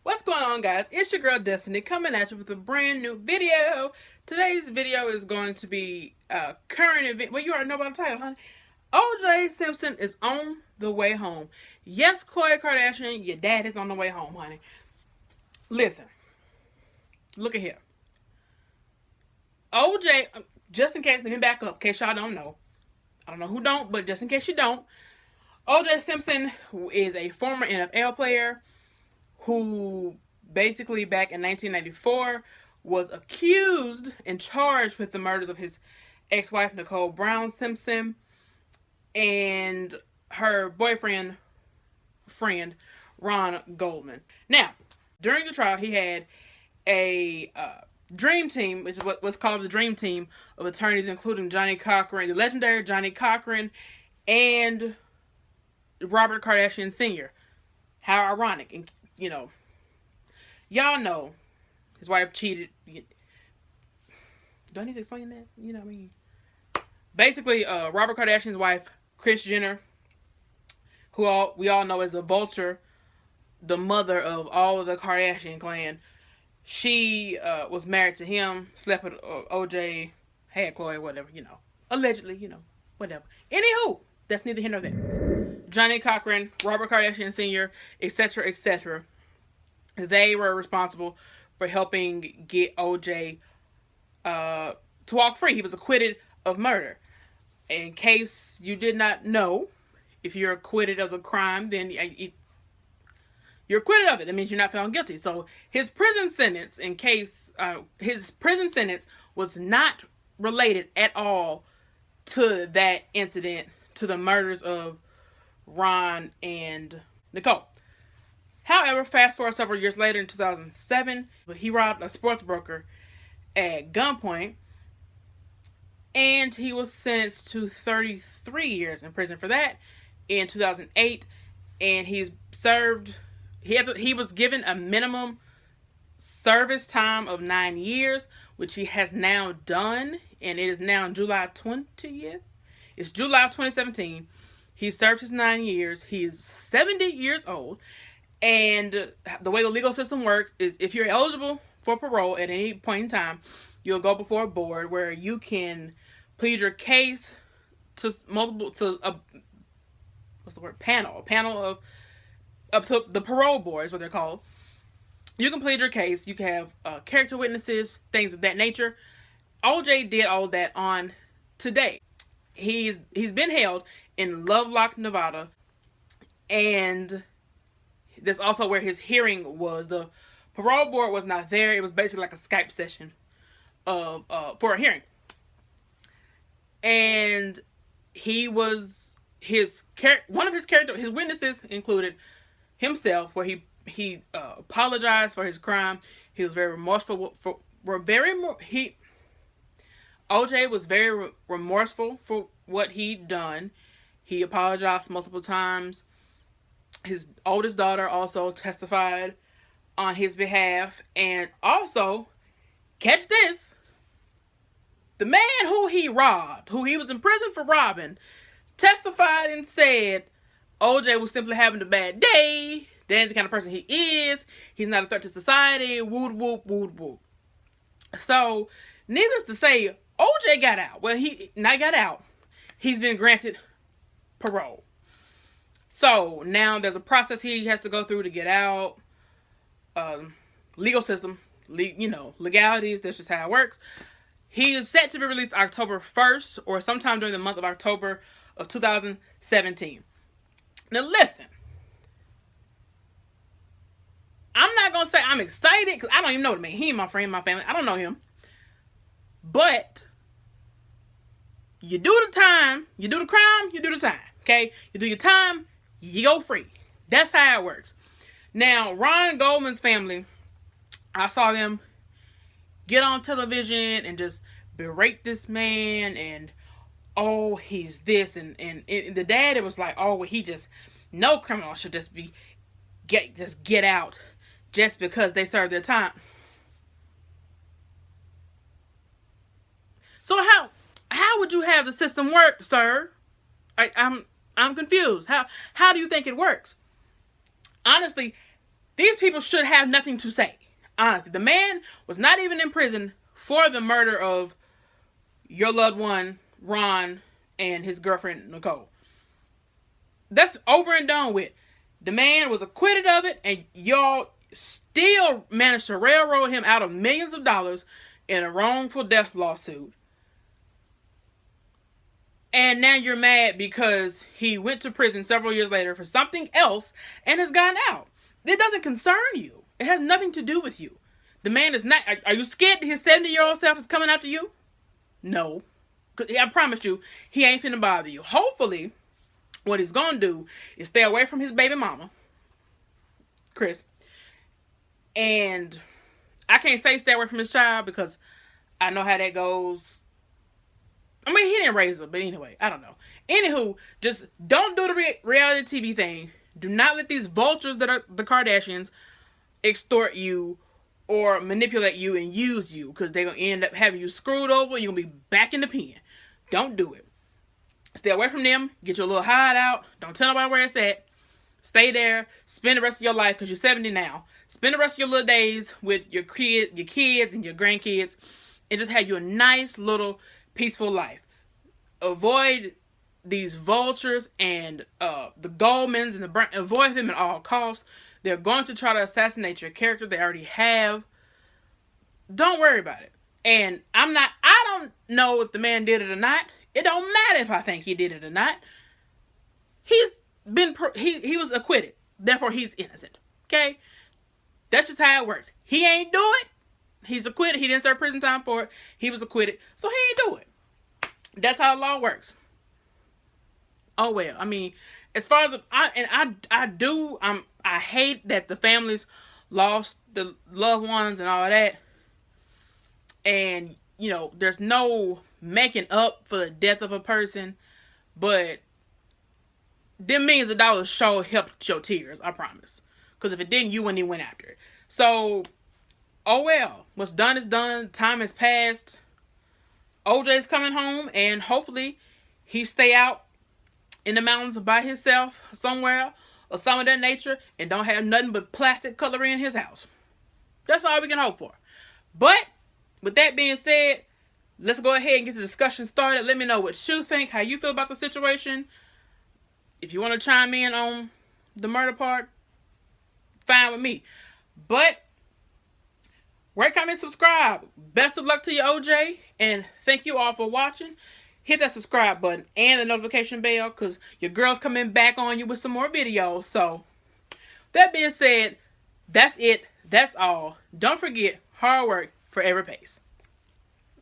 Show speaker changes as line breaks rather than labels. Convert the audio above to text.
What's going on, guys? It's your girl Destiny coming at you with a brand new video. Today's video is going to be a current event. Well, you already know about the title, honey. OJ Simpson is on the way home. Yes, Khloe Kardashian, your dad is on the way home, honey. Listen, look at here. OJ, just in case, let me back up, in case y'all don't know. I don't know who don't, but just in case you don't, OJ Simpson is a former NFL player who basically back in 1994 was accused and charged with the murders of his ex-wife Nicole Brown Simpson and her boyfriend Ron Goldman. Now, during the trial, he had a dream team, which is what was called the dream team of attorneys, including Johnnie Cochran, the legendary Johnnie Cochran, and Robert Kardashian Sr. How ironic. And you know, y'all know his wife cheated. Do I need to explain that? You know what I mean? Basically, Robert Kardashian's wife, Kris Jenner, who we all know as the vulture, the mother of all of the Kardashian clan, she was married to him, slept with OJ, had Khloe, whatever, allegedly, whatever. Anywho, that's neither here nor there. Johnnie Cochran, Robert Kardashian Sr., etc., etc. They were responsible for helping get OJ to walk free. He was acquitted of murder. In case you did not know, if you're acquitted of a crime, then you're acquitted of it. That means you're not found guilty. So his prison sentence, was not related at all to that incident, to the murders of Ron and Nicole. However, fast forward several years later in 2007, he robbed a sports broker at gunpoint, and he was sentenced to 33 years in prison for that in 2008, and he was given a minimum service time of 9 years, which he has now done, and it is now July 20th. It's July of 2017. He served his 9 years. He is 70 years old. And the way the legal system works is if you're eligible for parole at any point in time, you'll go before a board where you can plead your case to panel of up to the parole board is what they're called. You can plead your case. You can have character witnesses, things of that nature. OJ did all of that on today. He's been held in Lovelock, Nevada, and that's also where his hearing was. The parole board was not there. It was basically like a Skype session of for a hearing, and his witnesses included himself, where he apologized for his crime. He was very remorseful OJ was very remorseful for what he'd done. He apologized multiple times. His oldest daughter also testified on his behalf. And also, catch this, the man who he robbed, who he was in prison for robbing, testified and said OJ was simply having a bad day. That ain't the kind of person he is. He's not a threat to society. Woot, woot, woot, woot. So, needless to say, OJ got out. Well, he not got out. He's been granted parole. So now there's a process he has to go through to get out. Legal system, legalities. That's just how it works. He is set to be released October 1st or sometime during the month of October of 2017. Now listen, I'm not gonna say I'm excited because I don't even know the man. He ain't my friend, my family. I don't know him. But you do the time, you do the crime, you do the time. Okay? You do your time, you go free. That's how it works. Now, Ron Goldman's family, I saw them get on television and just berate this man and, oh, he's this. And the dad, it was like, oh, well, no criminal should just get out just because they served their time. So how would you have the system work, sir? I'm confused. How do you think it works? Honestly, These people should have nothing to say. Honestly, the man was not even in prison for the murder of your loved one, Ron, and his girlfriend, Nicole. That's over and done with. The man was acquitted of it, and y'all still managed to railroad him out of millions of dollars in a wrongful death lawsuit. And now you're mad because he went to prison several years later for something else and has gotten out. It doesn't concern you. It has nothing to do with you. The man is not... Are you scared that his 70-year-old self is coming after you? No. I promise you, he ain't finna bother you. Hopefully, what he's gonna do is stay away from his baby mama, Chris. And I can't say stay away from his child because I know how that goes. I mean, he didn't raise her, but anyway, I don't know. Anywho, just don't do the reality TV thing. Do not let these vultures that are the Kardashians extort you or manipulate you and use you, because they're going to end up having you screwed over. You're going to be back in the pen. Don't do it. Stay away from them. Get your little hideout. Don't tell nobody where it's at. Stay there. Spend the rest of your life, because you're 70 now. Spend the rest of your little days with your kids and your grandkids, and just have you a nice little peaceful life. Avoid these vultures and the Goldmans and avoid them at all costs. They're going to try to assassinate your character. They already have. Don't worry about it. And I don't know if the man did it or not. It don't matter if I think he did it or not. He was acquitted. Therefore, he's innocent. Okay? That's just how it works. He ain't do it. He's acquitted. He didn't serve prison time for it. He was acquitted. So he ain't do it. That's how the law works. Oh well. I mean, as far as I hate that the families lost the loved ones and all of that. And, you know, there's no making up for the death of a person, but them millions of dollars sure helped your tears, I promise. Because if it didn't, you wouldn't even went after it. So, oh well. What's done is done. Time has passed. OJ's coming home, and hopefully he stay out in the mountains by himself somewhere or some of that nature and don't have nothing but plastic cutlery in his house. That's all we can hope for. But with that being said, let's go ahead and get the discussion started. Let me know what you think, how you feel about the situation. If you want to chime in on the murder part, fine with me. But rate, comment, subscribe. Best of luck to you, OJ. And thank you all for watching. Hit that subscribe button and the notification bell, because your girl's coming back on you with some more videos. So, that being said, that's it. That's all. Don't forget, hard work forever pays.